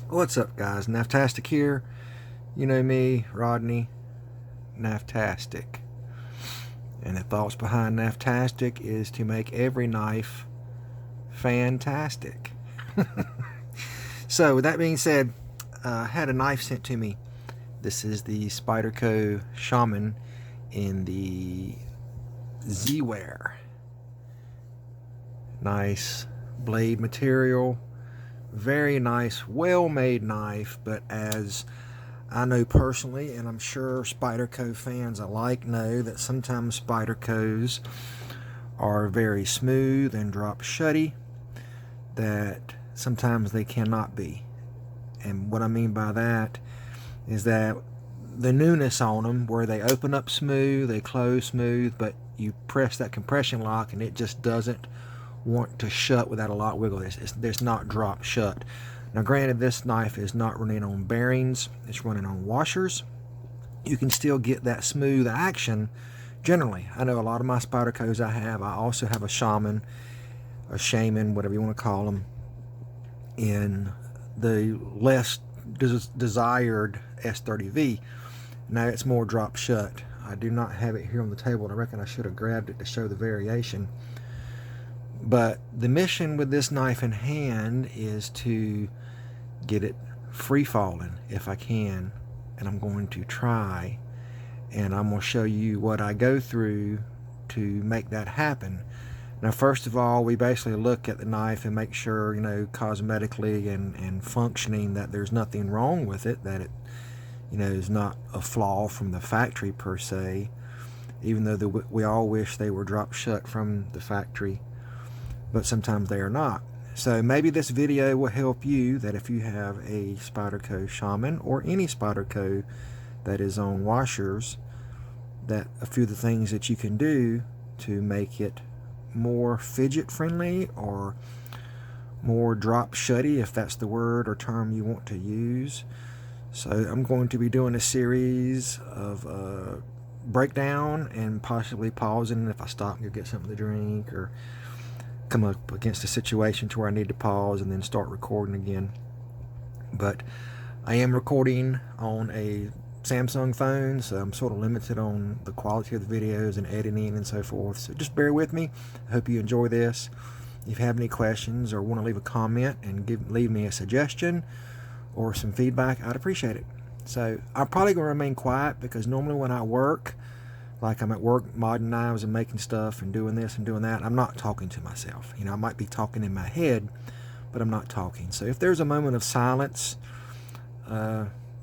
What's up, guys? Naftastic here. You know me, Rodney. Naftastic. And the thoughts behind Naftastic is to make every knife fantastic. So, with that being said, I had a knife sent to me. This is the Spyderco Shaman in the Z-Wear. Nice blade material. Very nice, well-made knife, but as I know personally, and I'm sure Spyderco fans alike know, that sometimes Spydercos are very smooth and drop shutty, that sometimes they cannot be. And what I mean by that is that the newness on them, where they open up smooth, they close smooth, but you press that compression lock and it just doesn't want to shut without a lot of wiggle. It's not drop shut. Now granted, this knife is not running on bearings, it's running on washers. You can still get that smooth action generally. I know a lot of my Spydercos I also have a Shaman, whatever you want to call them, in the less desired S30V. Now it's more drop shut. I do not have it here on the table. I reckon I should have grabbed it to show the variation. But the mission with this knife in hand is to get it free falling if I can, and I'm going to try, and I'm going to show you what I go through to make that happen. Now, first of all, we basically look at the knife and make sure, cosmetically and functioning, that there's nothing wrong with it, that it, is not a flaw from the factory per se, even though we all wish they were drop shut from the factory, but sometimes they are not. So maybe this video will help you, that if you have a Spyderco Shaman or any Spyderco that is on washers, that a few of the things that you can do to make it more fidget friendly or more drop shutty, if that's the word or term you want to use. So I'm going to be doing a series of breakdown and possibly pausing if I stop and go get something to drink or come up against a situation to where I need to pause and then start recording again. But I am recording on a Samsung phone, so I'm sort of limited on the quality of the videos and editing and so forth. So just bear with me. I hope you enjoy this. If you have any questions or want to leave a comment and leave me a suggestion or some feedback, I'd appreciate it. So I'm probably going to remain quiet, because normally when I work, like I'm at work modding knives and making stuff and doing this and doing that, I'm not talking to myself. I might be talking in my head, but I'm not talking. So if there's a moment of silence,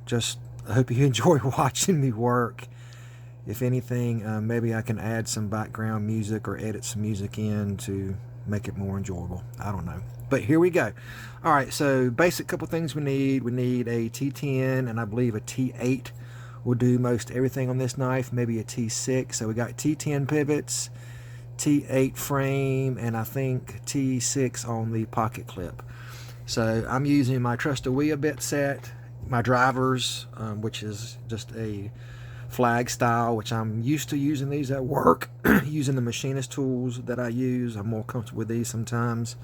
just I hope you enjoy watching me work. If anything, maybe I can add some background music or edit some music in to make it more enjoyable. I don't know. But here we go. All right, so basic couple things we need. We need a T10 and I believe a T8 will do most everything on this knife, maybe a T6. So we got T10 pivots, T8 frame, and I think T6 on the pocket clip. So I'm using my Trustawea bit set, my drivers, which is just a flag style, which I'm used to using these at work, using the machinist tools that I use. I'm more comfortable with these sometimes.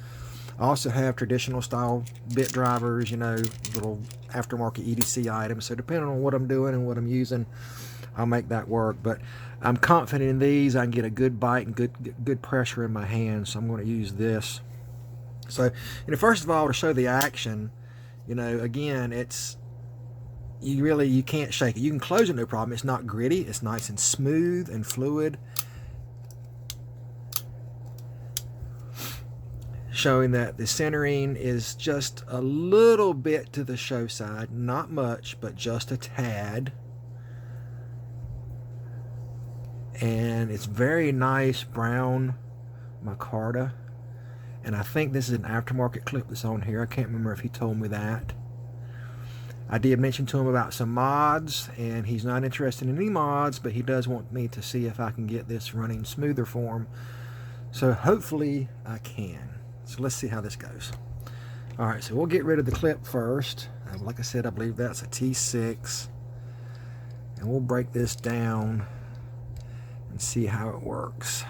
I also have traditional style bit drivers, little aftermarket EDC items. So depending on what I'm doing and what I'm using, I'll make that work. But I'm confident in these. I can get a good bite and good pressure in my hands. So I'm going to use this. So, first of all, to show the action, again, you can't shake it. You can close it, no problem. It's not gritty. It's nice and smooth and fluid. Showing that the centering is just a little bit to the show side, not much, but just a tad. And it's very nice brown micarta. And I think this is an aftermarket clip that's on here. I can't remember if he told me that. I did mention to him about some mods, and he's not interested in any mods, but he does want me to see if I can get this running smoother for him. So hopefully I can. So let's see how this goes. All right, so we'll get rid of the clip first. Like I said, I believe that's a T6. And we'll break this down and see how it works.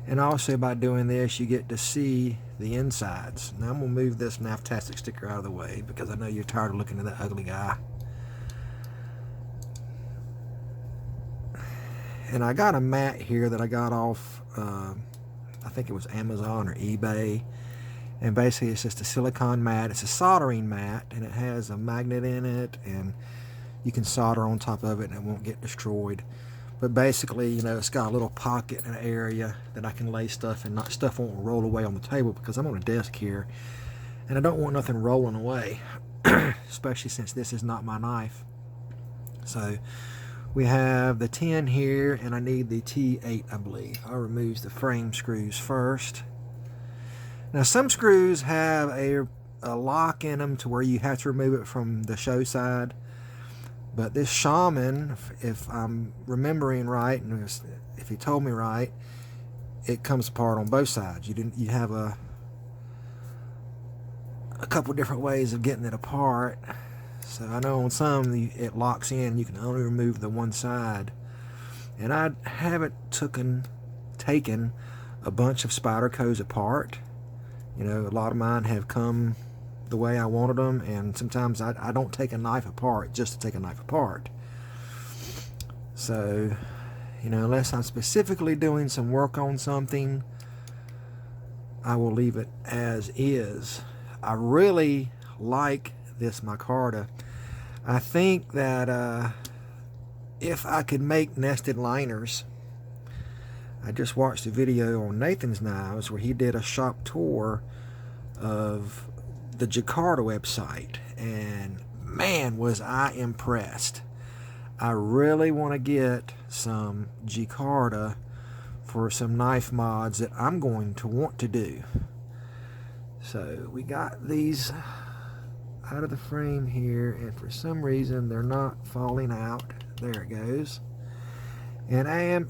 And also by doing this, you get to see the insides. Now I'm going to move this Naftastic sticker out of the way because I know you're tired of looking at that ugly guy. And I got a mat here that I got off, I think it was Amazon or eBay. And basically it's just a silicone mat. It's a soldering mat, and it has a magnet in it, and you can solder on top of it and it won't get destroyed. But basically, you know, it's got a little pocket and an area that I can lay stuff and stuff won't roll away on the table, because I'm on a desk here and I don't want nothing rolling away, especially since this is not my knife. So we have the 10 here, and I need the T8, I believe. I'll remove the frame screws first. Now some screws have a lock in them to where you have to remove it from the show side. But this Shaman, if I'm remembering right, and if he told me right, it comes apart on both sides. You have a couple different ways of getting it apart. So I know on some it locks in. You can only remove the one side. And I haven't taken a bunch of Spydercos apart. You know, a lot of mine have come the way I wanted them, and sometimes I don't take a knife apart just to take a knife apart. So, you know, unless I'm specifically doing some work on something, I will leave it as is. I really like this micarta. I think that if I could make nested liners, I just watched a video on Nathan's Knives where he did a shop tour of the Jakarta website, and man was I impressed. I really want to get some Jakarta for some knife mods that I'm going to want to do. So we got these out of the frame here, and for some reason they're not falling out. There it goes. And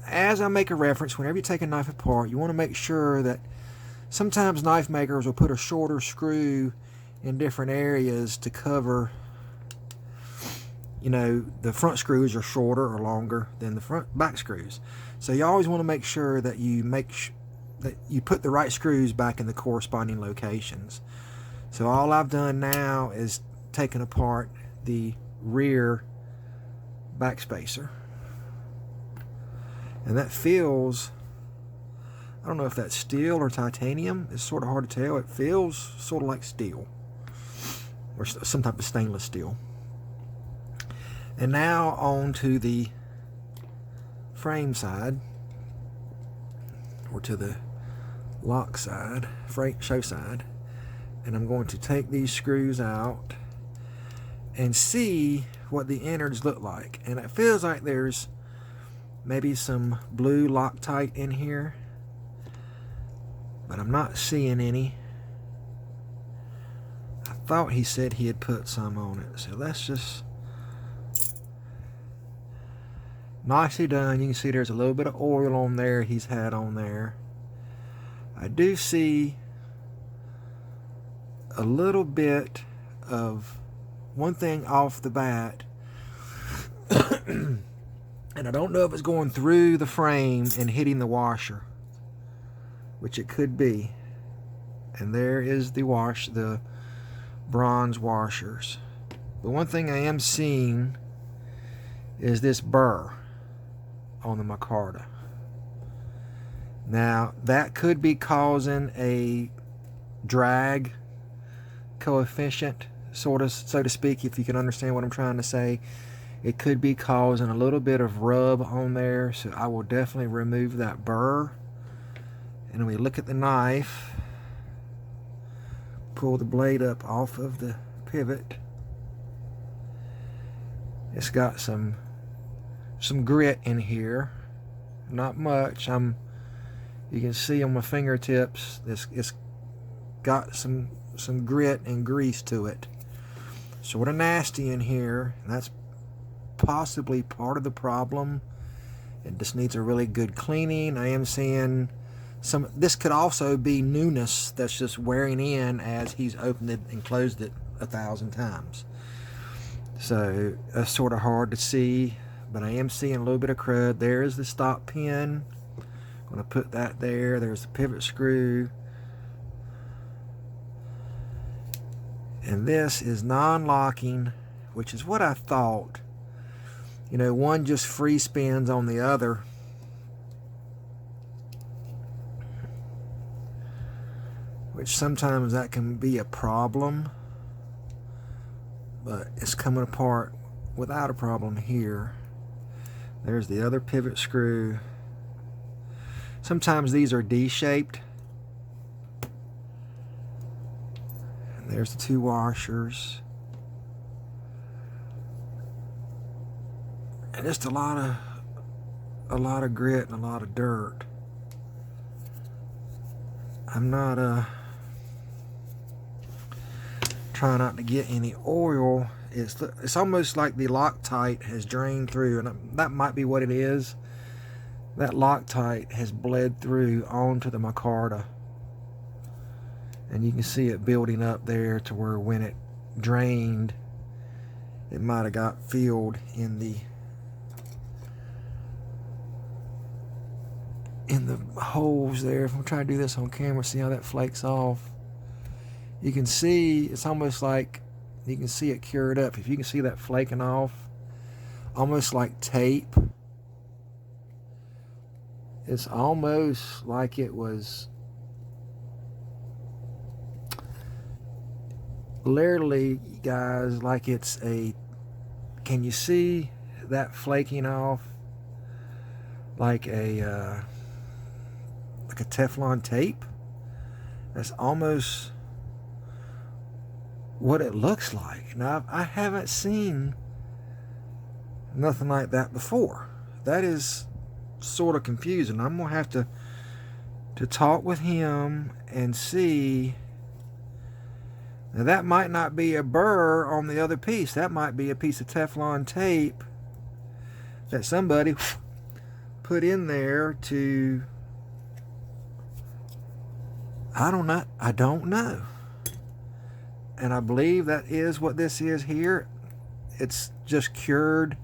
as I make a reference, whenever you take a knife apart, you want to make sure that sometimes knife makers will put a shorter screw in different areas to cover, you know, the front screws are shorter or longer than the back screws. So you always want to make sure that you put the right screws back in the corresponding locations. So all I've done now is taken apart the rear back spacer. And that feels, I don't know if that's steel or titanium. It's sort of hard to tell. It feels sort of like steel, or some type of stainless steel. And now on to the frame side, or to the lock side, show side. And I'm going to take these screws out and see what the innards look like. And it feels like there's maybe some blue Loctite in here, but I'm not seeing any. I thought he said he had put some on it, so let's just, nicely done. You can see there's a little bit of oil on there he's had on there. I do see a little bit of one thing off the bat, and I don't know if it's going through the frame and hitting the washer, which it could be. And there is the bronze washers. The one thing I am seeing is this burr on the micarta. Now that could be causing a drag coefficient, so to speak, if you can understand what I'm trying to say. It could be causing a little bit of rub on there, so I will definitely remove that burr. And when we look at the knife, pull the blade up off of the pivot. It's got some grit in here, not much. You can see on my fingertips, it's got some grit and grease to it. Sort of nasty in here, and that's possibly part of the problem. It just needs a really good cleaning. I am seeing this could also be newness that's just wearing in as he's opened it and closed it 1,000 times. So that's sort of hard to see, but I am seeing a little bit of crud. There's the stop pin. I'm going to put that there. There's the pivot screw. And this is non-locking, which is what I thought. You know, one just free spins on the other. Which sometimes that can be a problem. But it's coming apart without a problem here. There's the other pivot screw. Sometimes these are D-shaped. And there's the two washers. And just a lot of grit and a lot of dirt. I'm not trying not to get any oil. It's almost like the Loctite has drained through, and that might be what it is. That Loctite has bled through onto the micarta, and you can see it building up there to where when it drained, it might have got filled in the holes there. If I'm trying to do this on camera, see how that flakes off. You can see it's almost like you can see it cured up. If you can see that flaking off, almost like tape. It's almost like it was literally, guys, like it's a, can you see that flaking off like a Teflon tape? That's almost what it looks like. Now, I haven't seen nothing like that before. That is sort of confusing. I'm gonna have to talk with him and see. Now, that might not be a burr on the other piece. That might be a piece of Teflon tape that somebody put in there to, I don't know. And I believe that is what this is here. It's just cured.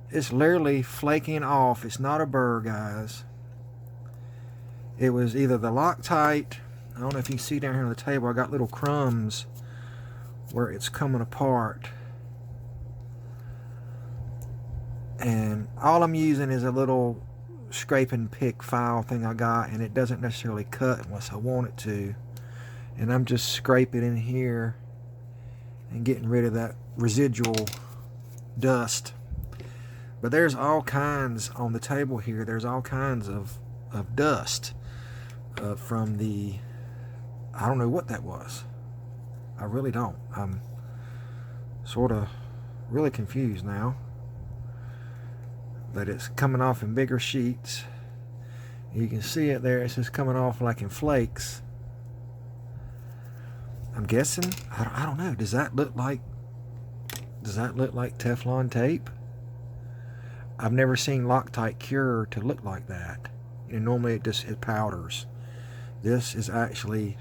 It's literally flaking off. It's not a burr, guys. It was either the Loctite. I don't know if you can see down here on the table, I got little crumbs where it's coming apart. And all I'm using is a little scrape and pick file thing I got, and it doesn't necessarily cut unless I want it to. And I'm just scraping in here and getting rid of that residual dust. But there's all kinds on the table here. There's all kinds of dust from the, I don't know what that was. I really don't. I'm sort of really confused now. But it's coming off in bigger sheets. You can see it there. It's just coming off like in flakes. I'm guessing, I don't know. Does that look like Teflon tape? I've never seen Loctite cure to look like that. You know, normally it powders. This is actually,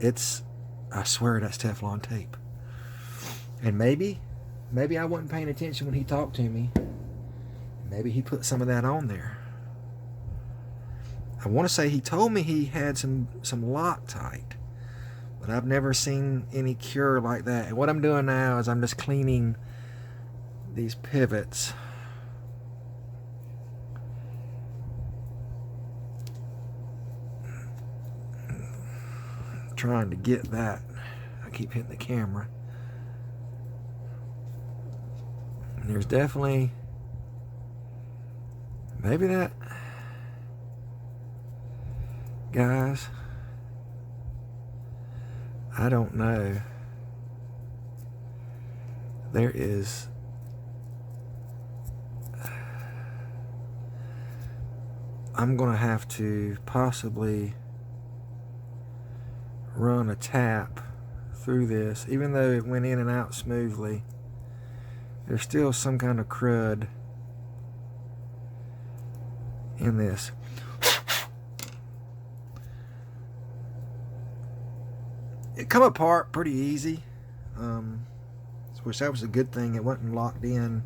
I swear that's Teflon tape. And maybe I wasn't paying attention when he talked to me. Maybe he put some of that on there. I want to say he told me he had some Loctite. But I've never seen any cure like that. And what I'm doing now is I'm just cleaning these pivots. Trying to get that. I keep hitting the camera. And there's definitely, maybe that, guys, I don't know. There is, I'm gonna have to possibly run a tap through this. Even though it went in and out smoothly, there's still some kind of crud in this. It come apart pretty easy, which that was a good thing. It wasn't locked in,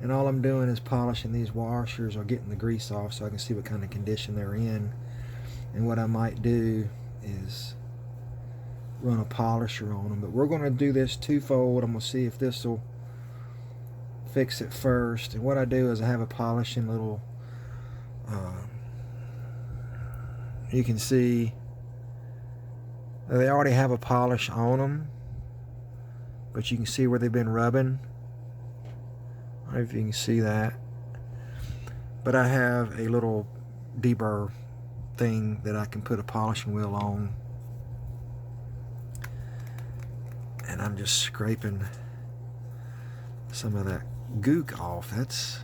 and all I'm doing is polishing these washers or getting the grease off so I can see what kind of condition they're in. And what I might do is run a polisher on them. But we're going to do this twofold. I'm going to see if this will fix it first. And what I do is I have a polishing little, you can see they already have a polish on them, but you can see where they've been rubbing. I don't know if you can see that. But I have a little deburr thing that I can put a polishing wheel on. And I'm just scraping some of that gook off. That's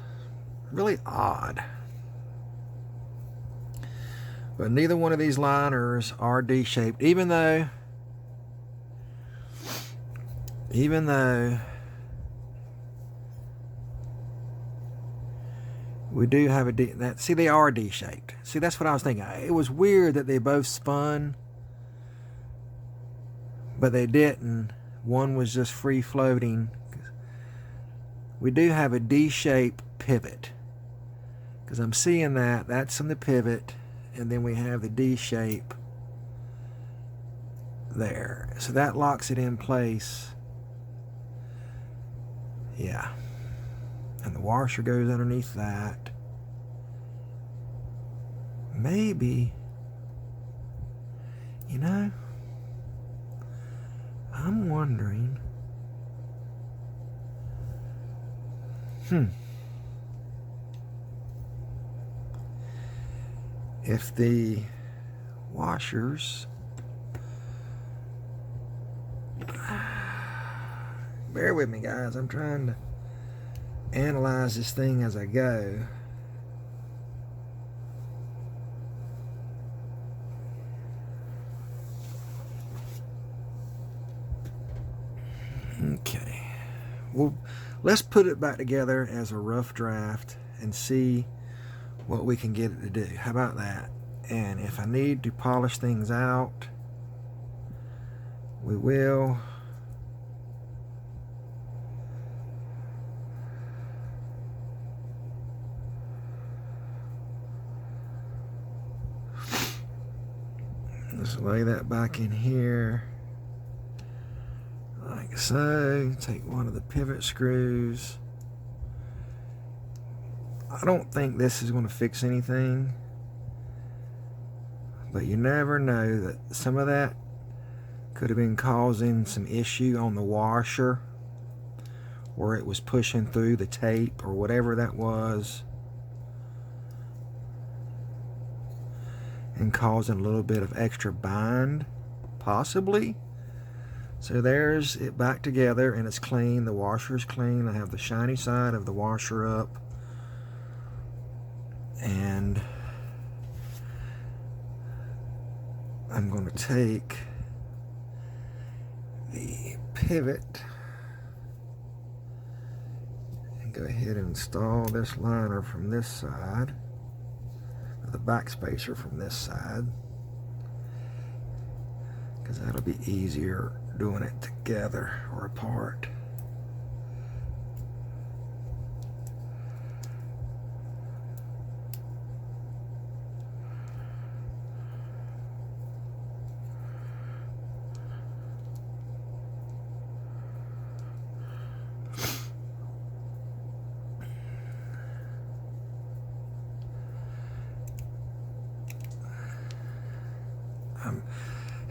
really odd. But neither one of these liners are D-shaped, even though we do have a D. See, they are D-shaped. See, that's what I was thinking. It was weird that they both spun, but they didn't. One was just free floating. We do have a D-shaped pivot, because I'm seeing that. That's in the pivot. And then we have the D shape there. So that locks it in place. Yeah. And the washer goes underneath that. Maybe, you know, I'm wondering. If the washers, bear with me guys, I'm trying to analyze this thing as I go. Okay, well, let's put it back together as a rough draft and see what we can get it to do. How about that? And if I need to polish things out, we will. Just lay that back in here like so. Take one of the pivot screws. I don't think this is going to fix anything, but you never know that some of that could have been causing some issue on the washer, where it was pushing through the tape or whatever that was and causing a little bit of extra bind, possibly. So there's it back together, and it's clean. The washer is clean. I have the shiny side of the washer up. And I'm going to take the pivot and go ahead and install this liner from this side, or the back spacer from this side, because that'll be easier doing it together or apart.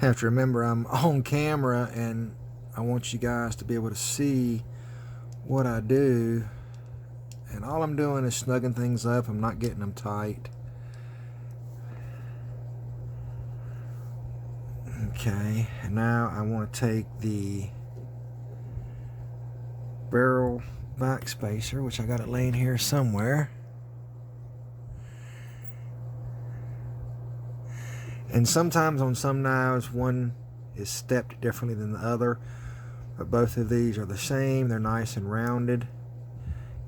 Have to remember I'm on camera and I want you guys to be able to see what I do, and all I'm doing is snugging things up. I'm not getting them tight. Okay, and now I want to take the barrel back spacer, which I got it laying here somewhere. And sometimes on some knives, one is stepped differently than the other, but both of these are the same. They're nice and rounded.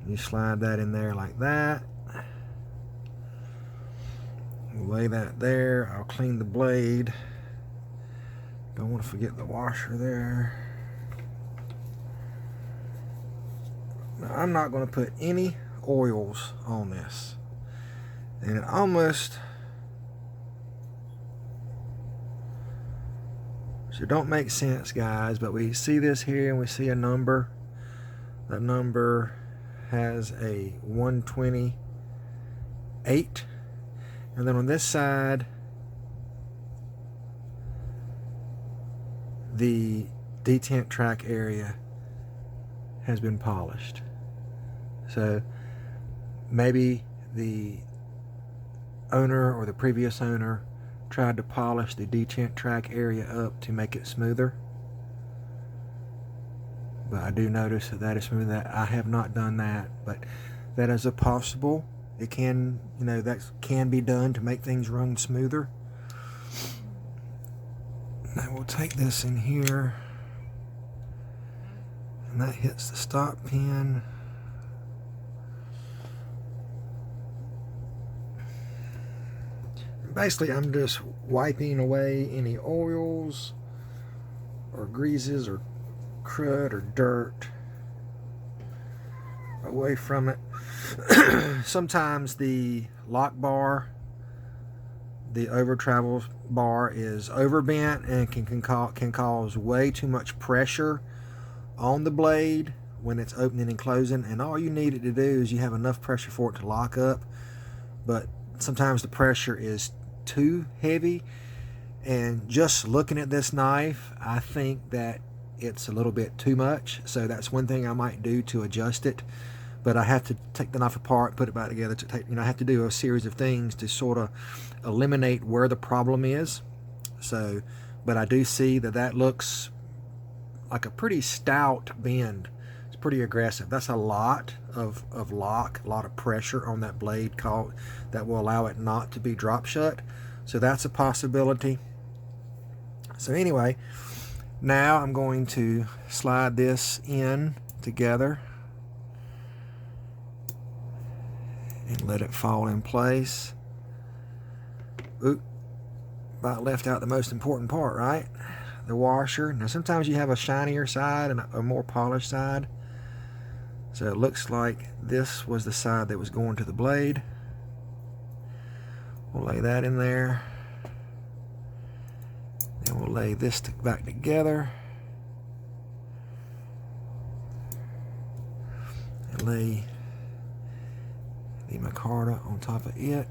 You slide that in there like that. We'll lay that there. I'll clean the blade. Don't want to forget the washer there. Now, I'm not going to put any oils on this. And it almost So it don't make sense, guys, but we see this here and we see a number. That number has a 128. And then on this side, the detent track area has been polished. So maybe the owner or the previous owner tried to polish the detent track area up to make it smoother. But I do notice that that is smooth. That I have not done that, but that is a possible. It can, that can be done to make things run smoother. Now we'll take this in here, and that hits the stop pin. Basically, I'm just wiping away any oils or greases or crud or dirt away from it. Sometimes the lock bar, the over travel bar, is overbent and can cause way too much pressure on the blade when it's opening and closing. And all you need it to do is you have enough pressure for it to lock up, but sometimes the pressure is too heavy. And just looking at this knife, I think that it's a little bit too much. So that's one thing I might do to adjust it. But I have to take the knife apart, put it back together to take, I have to do a series of things to sort of eliminate where the problem is. So, but I do see that that looks like a pretty stout bend. It's pretty aggressive. That's a lot of lock, a lot of pressure on that blade that will allow it not to be drop shut. So that's a possibility. So anyway, now I'm going to slide this in together and let it fall in place. Oop, about left out the most important part, right? The washer. Now sometimes you have a shinier side and a more polished side. So it looks like this was the side that was going to the blade. We'll lay that in there. Then we'll lay this back together. And lay the micarta on top of it.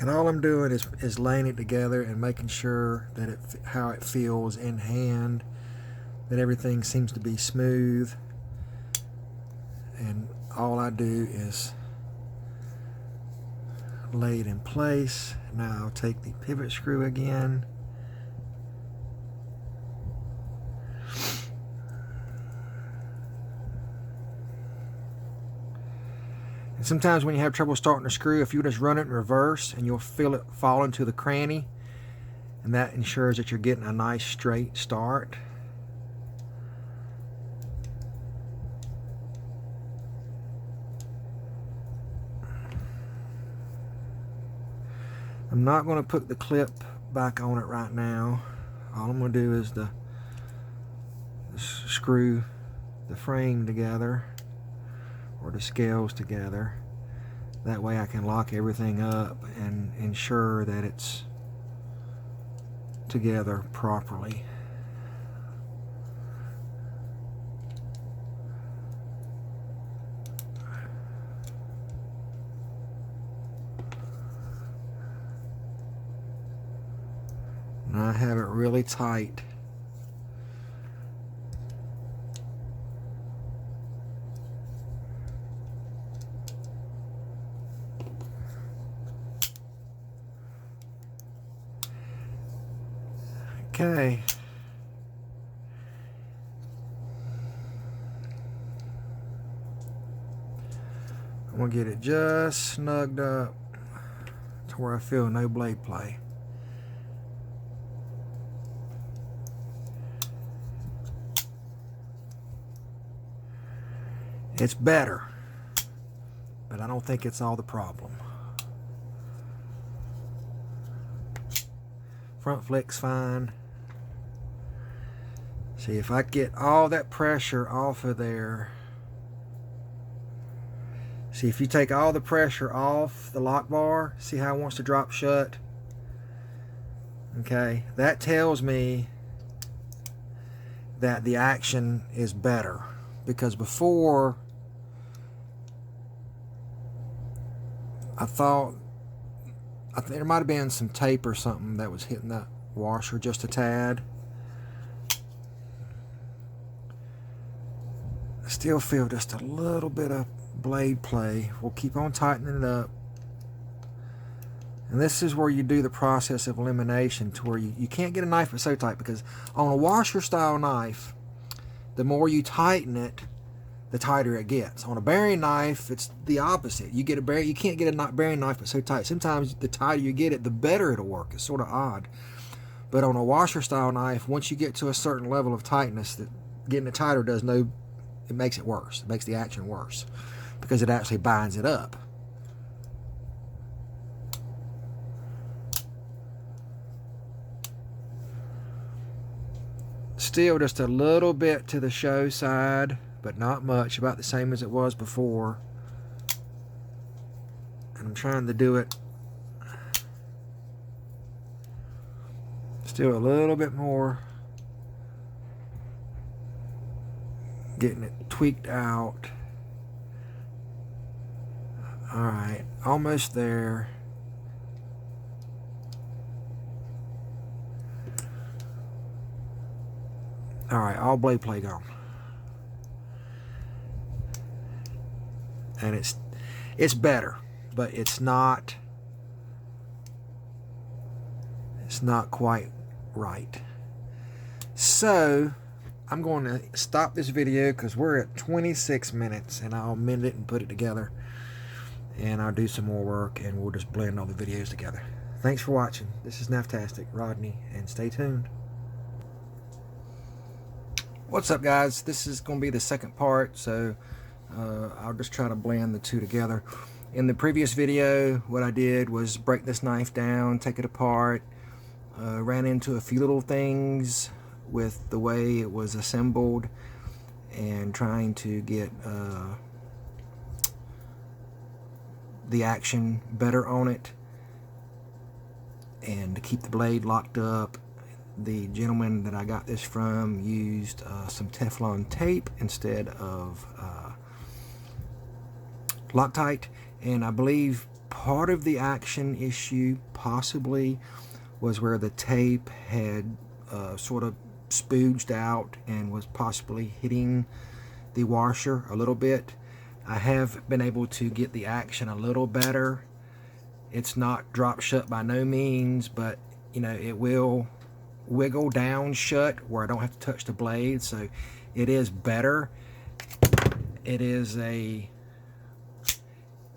And all I'm doing is laying it together and making sure that how it feels in hand, that everything seems to be smooth. And all I do is lay it in place. Now I'll take the pivot screw again. And sometimes when you have trouble starting a screw, if you just run it in reverse, and you'll feel it fall into the cranny, and that ensures that you're getting a nice straight start. I'm not going to put the clip back on it right now. All I'm going to do is screw the frame together, or the scales together. That way I can lock everything up and ensure that it's together properly. And I have it really tight. Okay. I'm going to get it just snugged up to where I feel no blade play. It's better, but I don't think it's all the problem. Front flick's fine. See, if I get all that pressure off of there, See, if you take all the pressure off the lock bar, see how it wants to drop shut? Okay, that tells me that the action is better, because before I thought there might have been some tape or something that was hitting that washer just a tad. I still feel just a little bit of blade play. We'll keep on tightening it up. And this is where you do the process of elimination, to where you can't get a knife that's so tight, because on a washer style knife, the more you tighten it, the tighter it gets. On a bearing knife, it's the opposite. You can't get a bearing knife that's so tight. Sometimes the tighter you get it, the better it'll work. It's sort of odd. But on a washer style knife, once you get to a certain level of tightness, that getting it tighter it makes it worse. It makes the action worse, because it actually binds it up. Still just a little bit to the show side, but not much, about the same as it was before. And I'm trying to do it still a little bit more, getting it tweaked out. Alright, almost there. Alright, all blade play gone. And it's better, but it's not quite right. So I'm going to stop this video, because we're at 26 minutes, and I'll amend it and put it together, and I'll do some more work, and we'll just blend all the videos together. Thanks for watching. This is Naftastic, Rodney, and stay tuned. What's up, guys? This is going to be the second part, so I'll just try to blend the two together. In the previous video, what I did was break this knife down, take it apart, ran into a few little things with the way it was assembled, and trying to get the action better on it, and to keep the blade locked up. The gentleman that I got this from used some Teflon tape instead of Loctite, and I believe part of the action issue possibly was where the tape had sort of spooged out and was possibly hitting the washer a little bit. I have been able to get the action a little better. It's not drop shut by no means, but you know, it will wiggle down shut where I don't have to touch the blade, so it is better. It is a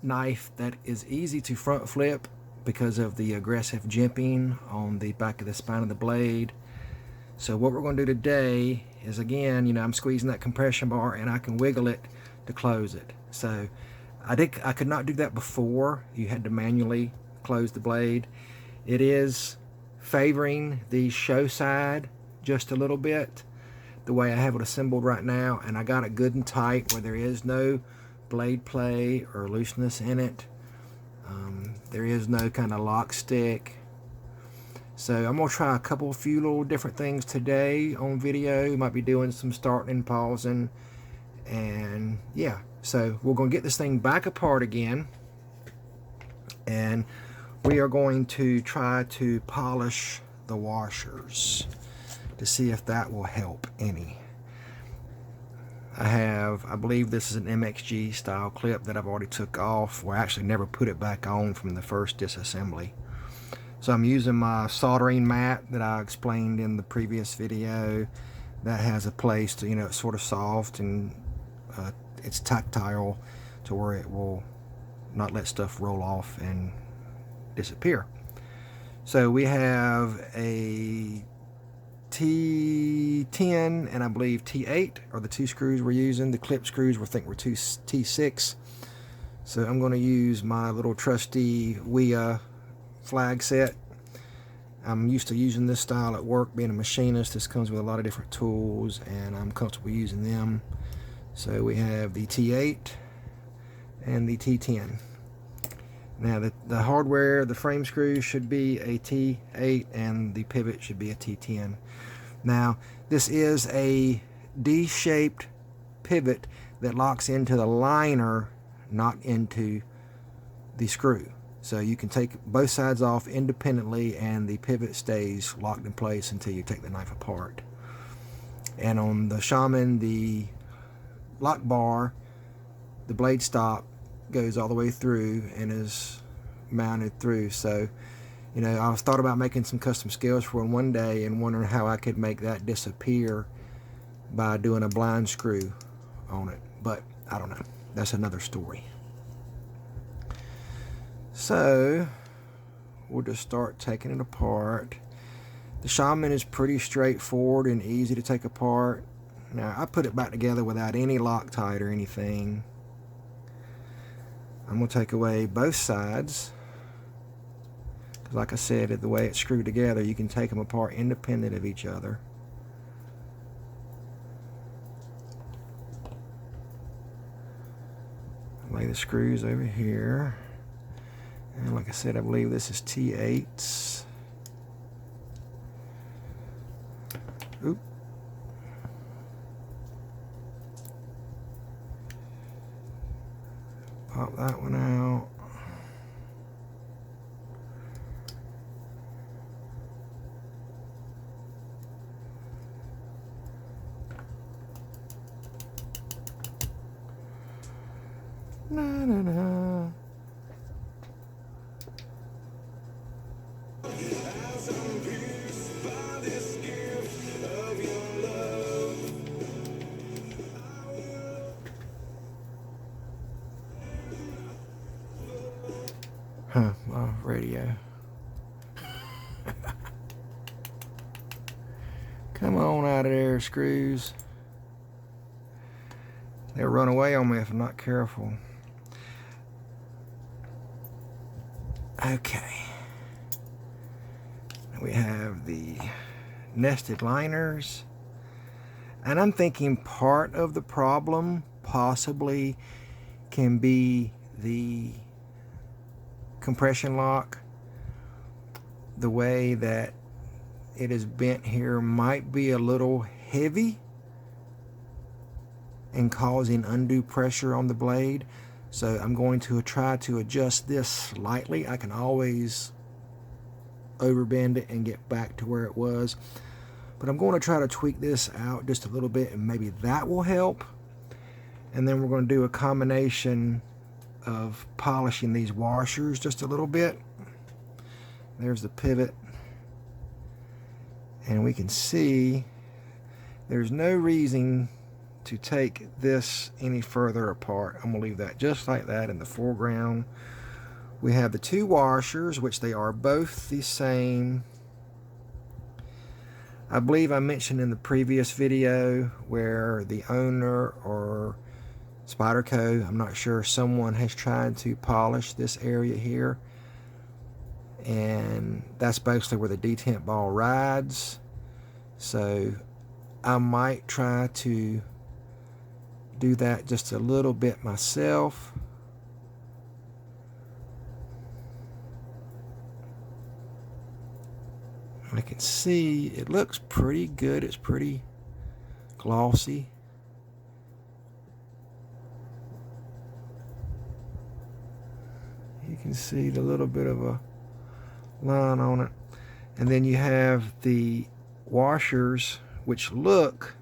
knife that is easy to front flip because of the aggressive jimping on the back of the spine of the blade. So what we're going to do today is, again, you know, I'm squeezing that compression bar and I can wiggle it to close it. So I could not do that before. You had to manually close the blade. It is favoring the show side just a little bit, the way I have it assembled right now, and I got it good and tight where there is no blade play or looseness in it. There is no kind of lock stick. So I'm going to try a few little different things today on video. Might be doing some starting and pausing, and yeah, so we're going to get this thing back apart again, and we are going to try to polish the washers to see if that will help any. I believe this is an MXG style clip that I've already took off, or actually never put it back on from the first disassembly. So I'm using my soldering mat that I explained in the previous video. That has a place to, you know, it's sort of soft and it's tactile to where it will not let stuff roll off and disappear. So we have a T10 and I believe T8 are the two screws we're using. The clip screws we think were two T6. So I'm going to use my little trusty WIA flag set. I'm used to using this style at work, being a machinist. This comes with a lot of different tools and I'm comfortable using them. So we have the T8 and the T10. Now the hardware, the frame screw should be a T8 and the pivot should be a T10. Now this is a D-shaped pivot that locks into the liner, not into the screw. So you can take both sides off independently and the pivot stays locked in place until you take the knife apart. And on the Shaman, the lock bar, the blade stop goes all the way through and is mounted through. So, you know, I was thought about making some custom scales for one day and wondering how I could make that disappear by doing a blind screw on it. But I don't know. That's another story. So we'll just start taking it apart. The Shaman is pretty straightforward and easy to take apart. Now I put it back together without any Loctite or anything. I'm going to take away both sides. Like I said, the way it's screwed together, you can take them apart independent of each other. Lay the screws over here. And like I said, I believe this is T8s. Oop. Pop that one out. Na, na, na. Huh, my radio. Come on out of there, screws. They'll run away on me if I'm not careful. Okay. We have the nested liners. And I'm thinking part of the problem possibly can be the compression lock. The way that it is bent here might be a little heavy and causing undue pressure on the blade. So I'm going to try to adjust this slightly. I can always overbend it and get back to where it was. But I'm going to try to tweak this out just a little bit and maybe that will help. And then we're going to do a combination of polishing these washers just a little bit. There's the pivot. And we can see there's no reason to take this any further apart. I'm going to leave that just like that in the foreground. We have the two washers, which they are both the same. I believe I mentioned in the previous video where the owner or Spyderco, I'm not sure, someone has tried to polish this area here. And that's basically where the detent ball rides. So I might try to do that just a little bit myself. I can see it looks pretty good. It's pretty glossy. You can see the little bit of a line on it. And then you have the washers, which look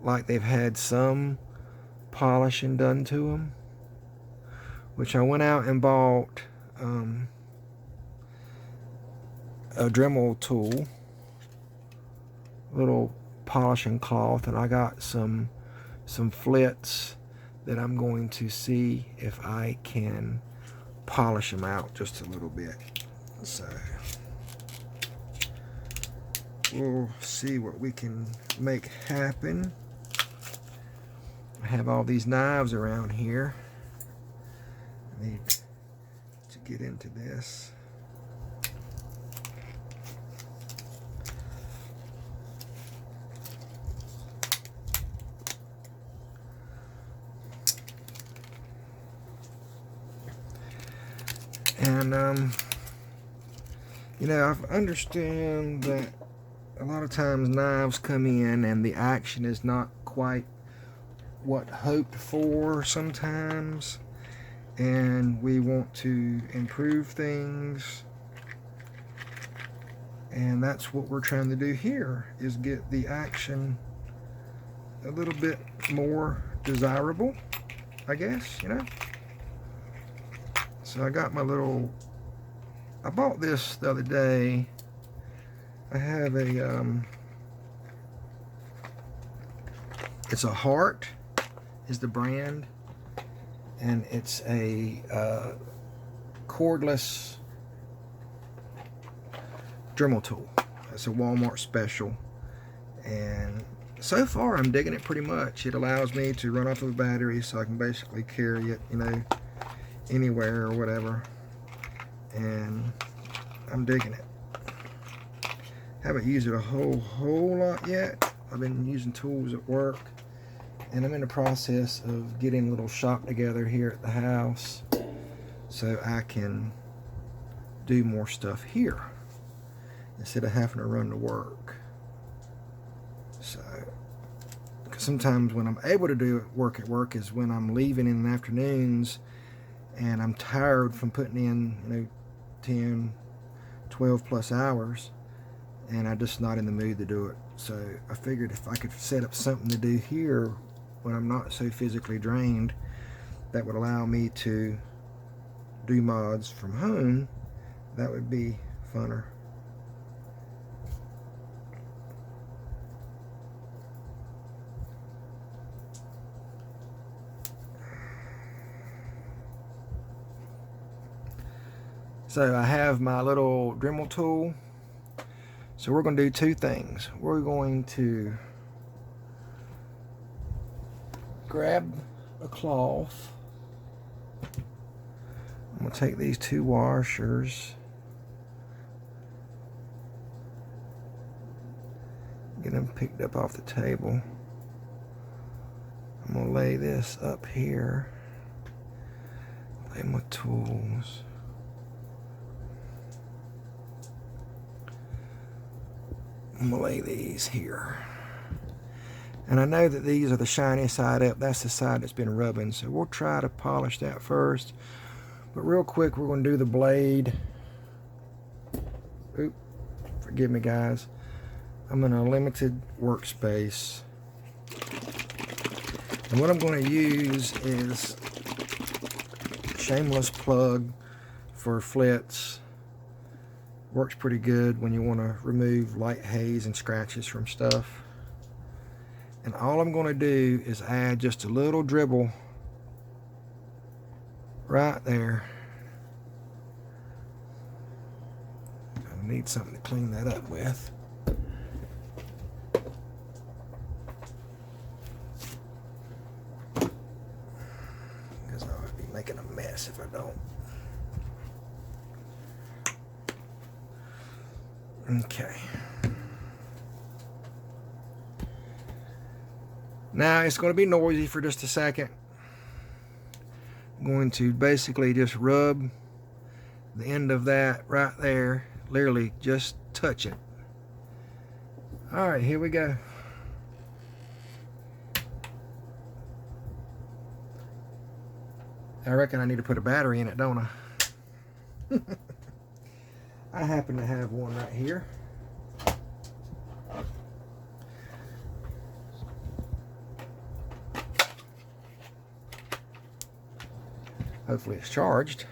like they've had some polishing done to them, which I went out and bought a Dremel tool, little polishing cloth, and I got some flits that I'm going to see if I can polish them out just a little bit. So we'll see what we can make happen. I have all these knives around here. I need to get into this. And you know, I understand that a lot of times knives come in and the action is not quite what hoped for sometimes, and we want to improve things, and that's what we're trying to do here, is get the action a little bit more desirable, I guess, you know. So I got my little, I bought this the other day. I have a it's a Heart is the brand, and it's a cordless Dremel tool. It's a Walmart special, and so far I'm digging it pretty much. It allows me to run off of a battery, so I can basically carry it, you know, anywhere or whatever, and I'm digging it. Haven't used it a whole lot yet. I've been using tools at work, and I'm in the process of getting a little shop together here at the house so I can do more stuff here instead of having to run to work. So, because sometimes when I'm able to do work at work is when I'm leaving in the afternoons and I'm tired from putting in, you know, 10, 12 plus hours, and I'm just not in the mood to do it. So I figured if I could set up something to do here when I'm not so physically drained, that would allow me to do mods from home, that would be funner. So I have my little Dremel tool. So we're going to do two things. We're going to grab a cloth. I'm going to take these two washers, get them picked up off the table. I'm going to lay this up here, lay my tools. I'm going to lay these here. And I know that these are the shiny side up. That's the side that's been rubbing. So we'll try to polish that first. But real quick, we're going to do the blade. Oop, forgive me, guys. I'm in a limited workspace. And what I'm going to use is a shameless plug for flits. Works pretty good when you want to remove light haze and scratches from stuff. And all I'm going to do is add just a little dribble right there. I need something to clean that up with. Because I would be making a mess if I don't. Okay. Now it's going to be noisy for just a second. I'm going to basically just rub the end of that right there. Literally just touch it. Alright, here we go. I reckon I need to put a battery in it, don't I? I happen to have one right here. Hopefully it's charged.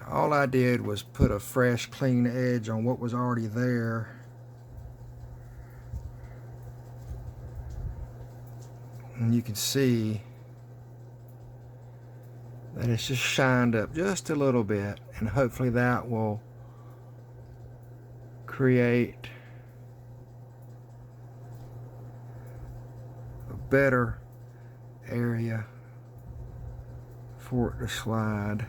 All I did was put a fresh, clean edge on what was already there. And you can see that it's just shined up just a little bit, and hopefully that will create a better area for it to slide.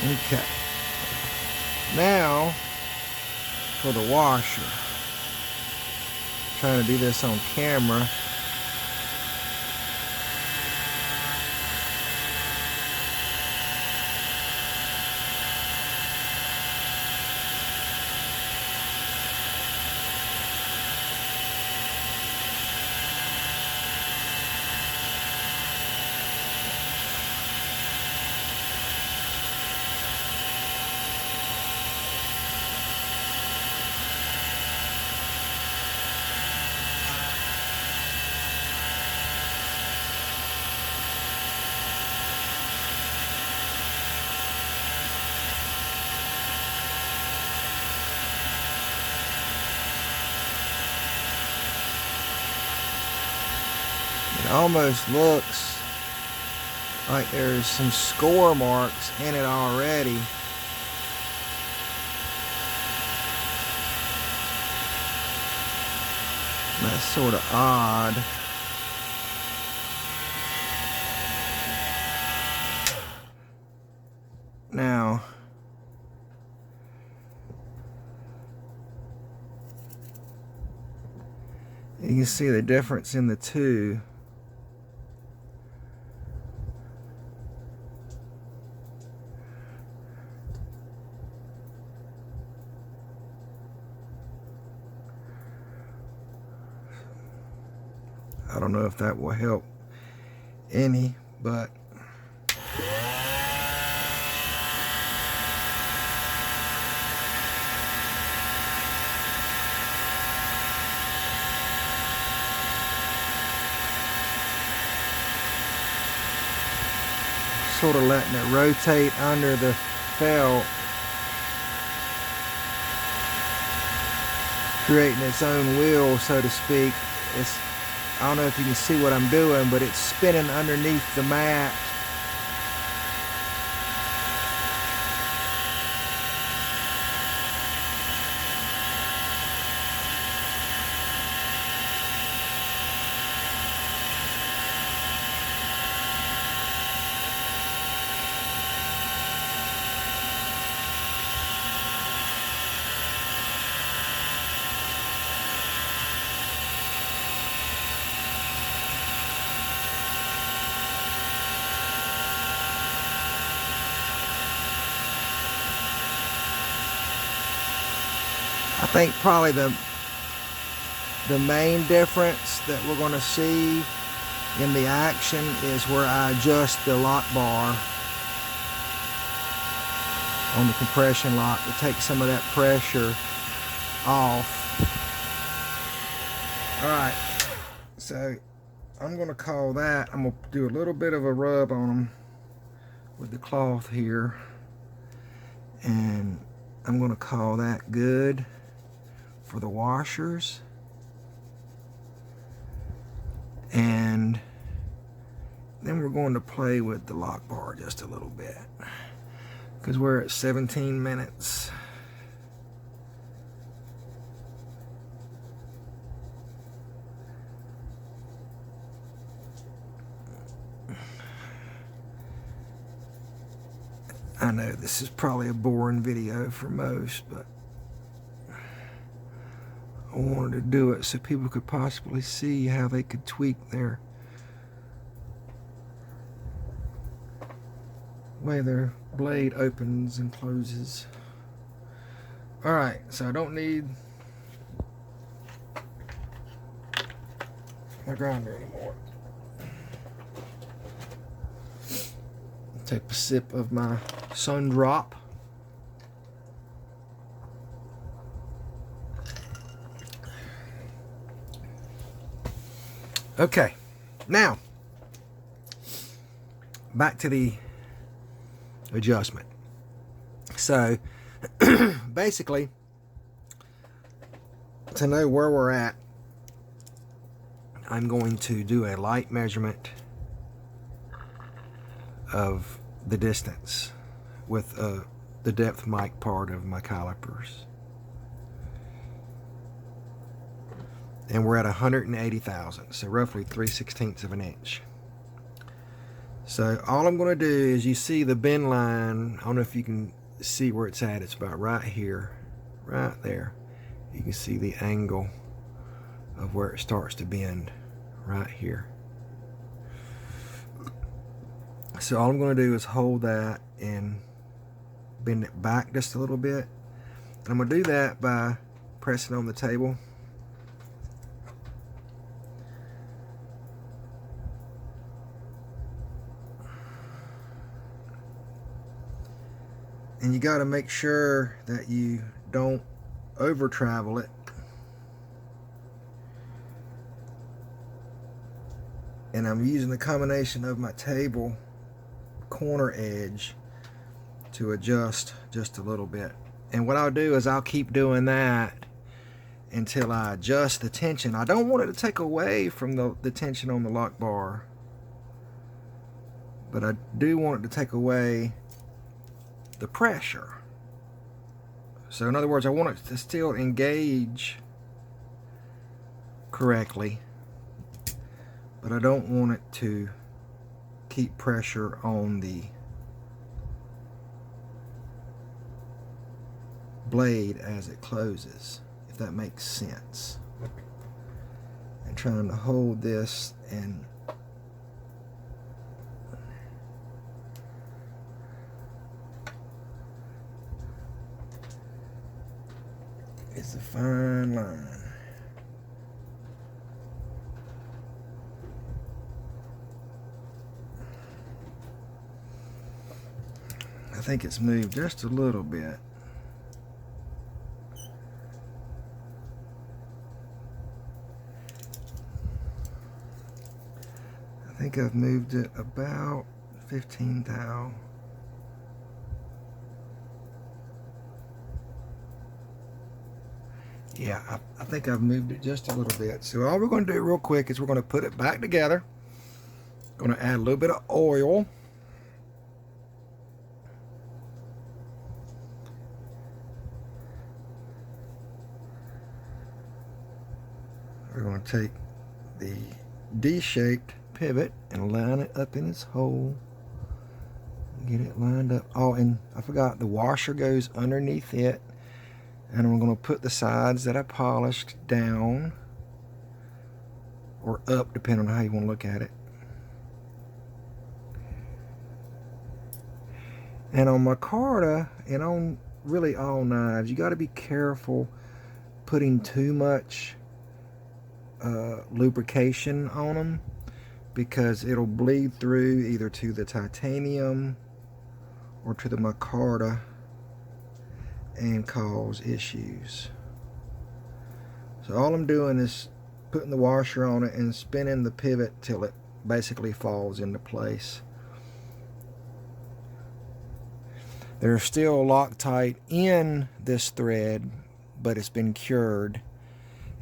Okay, now for the washer. I'm trying to do this on camera. It almost looks like there's some score marks in it already. That's sort of odd. Now, you can see the difference in the two. I don't know if that will help any, but sort of letting it rotate under the felt, creating its own wheel, so to speak. I don't know if you can see what I'm doing, but it's spinning underneath the mat. I think probably the main difference that we're going to see in the action is where I adjust the lock bar on the compression lock to take some of that pressure off. Alright, so I'm going to call that, I'm going to do a little bit of a rub on them with the cloth here, and I'm going to call that good for the washers. And then we're going to play with the lock bar just a little bit, because we're at 17 minutes. I know this is probably a boring video for most, but I wanted to do it so people could possibly see how they could tweak their way their blade opens and closes. Alright, so I don't need my grinder anymore. Take a sip of my sun drop. Okay, now back to the adjustment. So basically, to know where we're at, I'm going to do a light measurement of the distance with the depth mic part of my calipers. And we're at 180 thousandths, so roughly 3/16 of an inch. So all I'm going to do is, you see the bend line, I don't know if you can see where it's at, it's about right here, right there. You can see the angle of where it starts to bend right here. So all I'm going to do is hold that and bend it back just a little bit. I'm going to do that by pressing on the table. And you got to make sure that you don't over travel it. And I'm using the combination of my table corner edge to adjust just a little bit. And what I'll do is I'll keep doing that until I adjust the tension. I don't want it to take away from the tension on the lock bar, but I do want it to take away the pressure. So in other words, I want it to still engage correctly, but I don't want it to keep pressure on the blade as it closes, if that makes sense. And trying to hold this, and it's a fine line. I think it's moved just a little bit. I think I've moved it about 15 thou. Yeah, I think I've moved it just a little bit. So all we're going to do real quick is we're going to put it back together. Going to add a little bit of oil. We're going to take the D-shaped pivot and line it up in its hole. Get it lined up. Oh, and I forgot, the washer goes underneath it. And I'm going to put the sides that I polished down, or up, depending on how you want to look at it. And on my Carta, and on really all knives, you got to be careful putting too much lubrication on them, because it'll bleed through either to the titanium or to the micarta and cause issues. So all I'm doing is putting the washer on it and spinning the pivot till it basically falls into place. There's still Loctite in this thread, but it's been cured.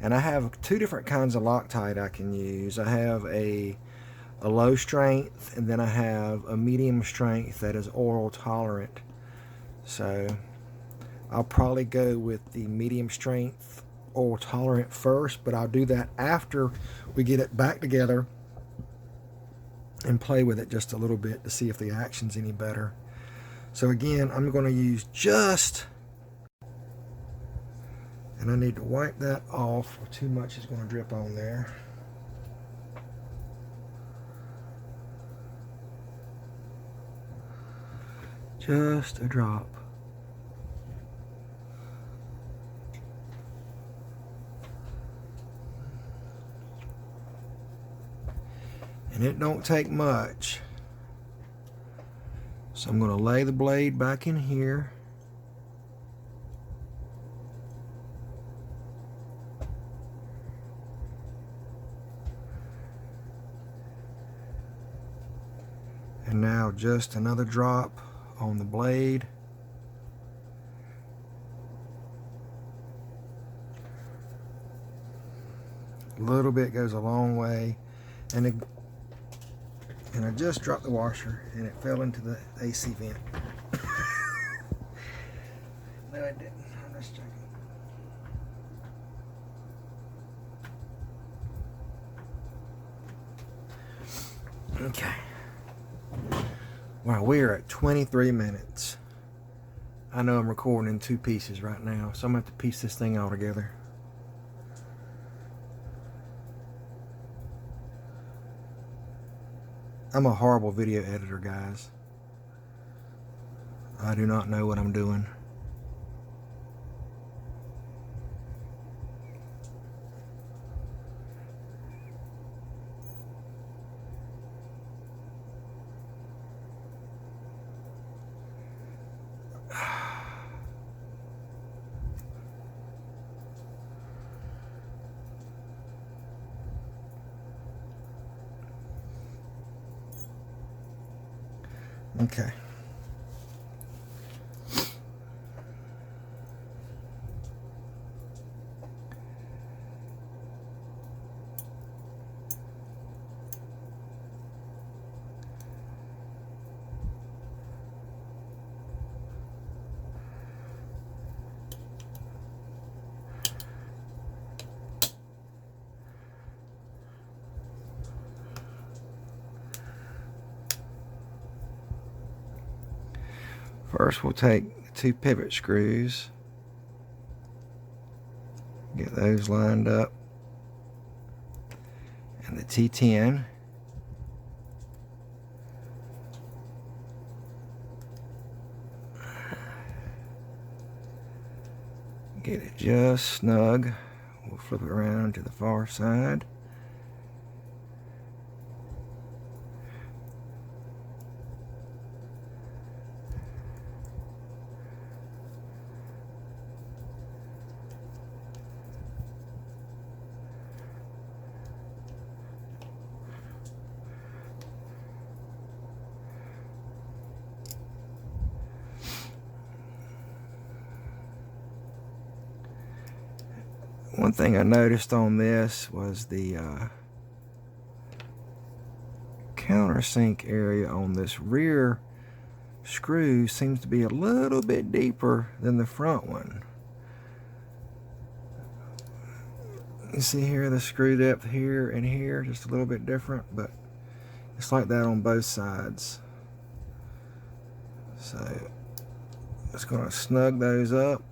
And I have two different kinds of Loctite I can use. I have a low strength, and then I have a medium strength that is oil tolerant. So I'll probably go with the medium strength oil tolerant first, but I'll do that after we get it back together and play with it just a little bit to see if the action's any better. So again, I'm going to use just, and I need to wipe that off, or too much is going to drip on there. Just a drop. And it don't take much. So I'm going to lay the blade back in here. And now just another drop on the blade. A little bit goes a long way. And I just dropped the washer and it fell into the AC vent. No, I didn't. I'm just checking. Okay. Wow, we are at 23 minutes. I know I'm recording in 2 pieces right now, so I'm going to have to piece this thing all together. I'm a horrible video editor, guys. I do not know what I'm doing. Okay. First, we'll take the 2 pivot screws, get those lined up, and the T10. Get it just snug. We'll flip it around to the far side. One thing I noticed on this was the countersink area on this rear screw seems to be a little bit deeper than the front one. You see here the screw depth here and here, just a little bit different, but it's like that on both sides. So just going to snug those up.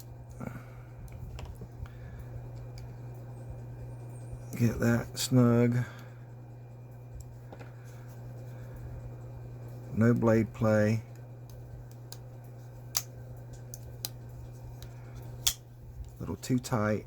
Get that snug. No blade play. A little too tight.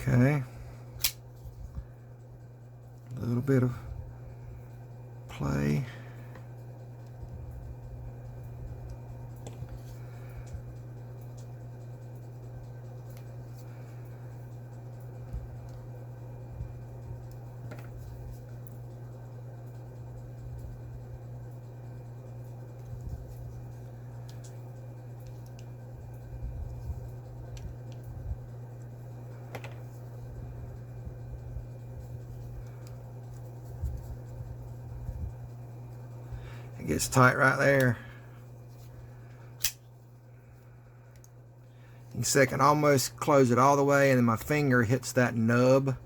Okay, a little bit of play. It gets tight right there. You can see I can almost close it all the way, and then my finger hits that nub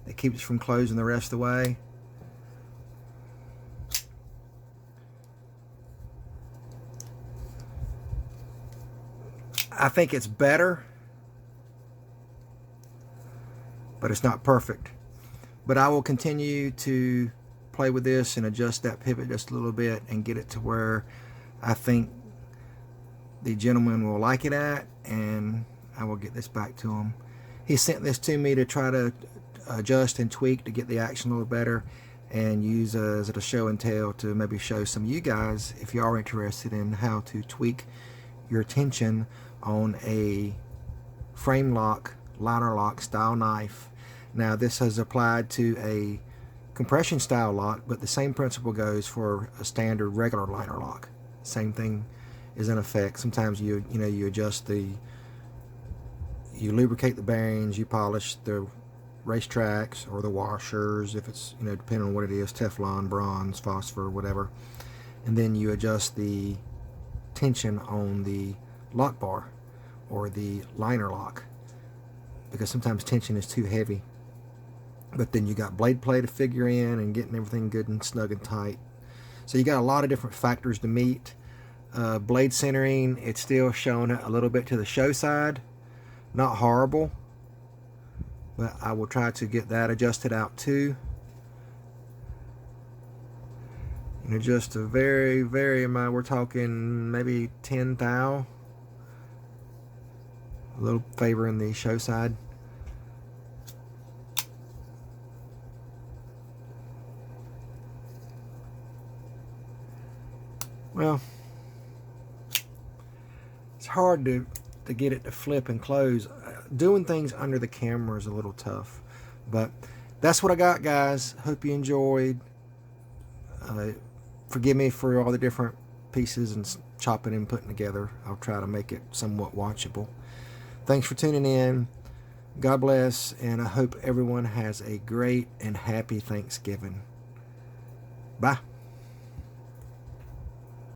that keeps it from closing the rest of the way. I think it's better, but it's not perfect. But I will continue to play with this and adjust that pivot just a little bit and get it to where I think the gentleman will like it at, and I will get this back to him. He sent this to me to try to adjust and tweak to get the action a little better and use as a show and tell to maybe show some of you guys, if you are interested in how to tweak your tension on a frame lock, liner lock style knife. Now this has applied to a compression style lock, but the same principle goes for a standard regular liner lock. Same thing is in effect. Sometimes you adjust you lubricate the bearings, you polish the racetracks or the washers, if it's, depending on what it is, Teflon, bronze, phosphor, whatever, and then you adjust the tension on the lock bar or the liner lock, because sometimes tension is too heavy. But then you got blade play to figure in and getting everything good and snug and tight. So you got a lot of different factors to meet. Blade centering, it's still showing it a little bit to the show side. Not horrible, but I will try to get that adjusted out too. Just a very, we're talking maybe 10 thou. A little favor in the show side. Well, it's hard to get it to flip and close. Doing things under the camera is a little tough, but that's what I got, guys. Hope you enjoyed. Forgive me for all the different pieces and chopping and putting together. I'll try to make it somewhat watchable. Thanks for tuning in. God bless, and I hope everyone has a great and happy Thanksgiving. Bye.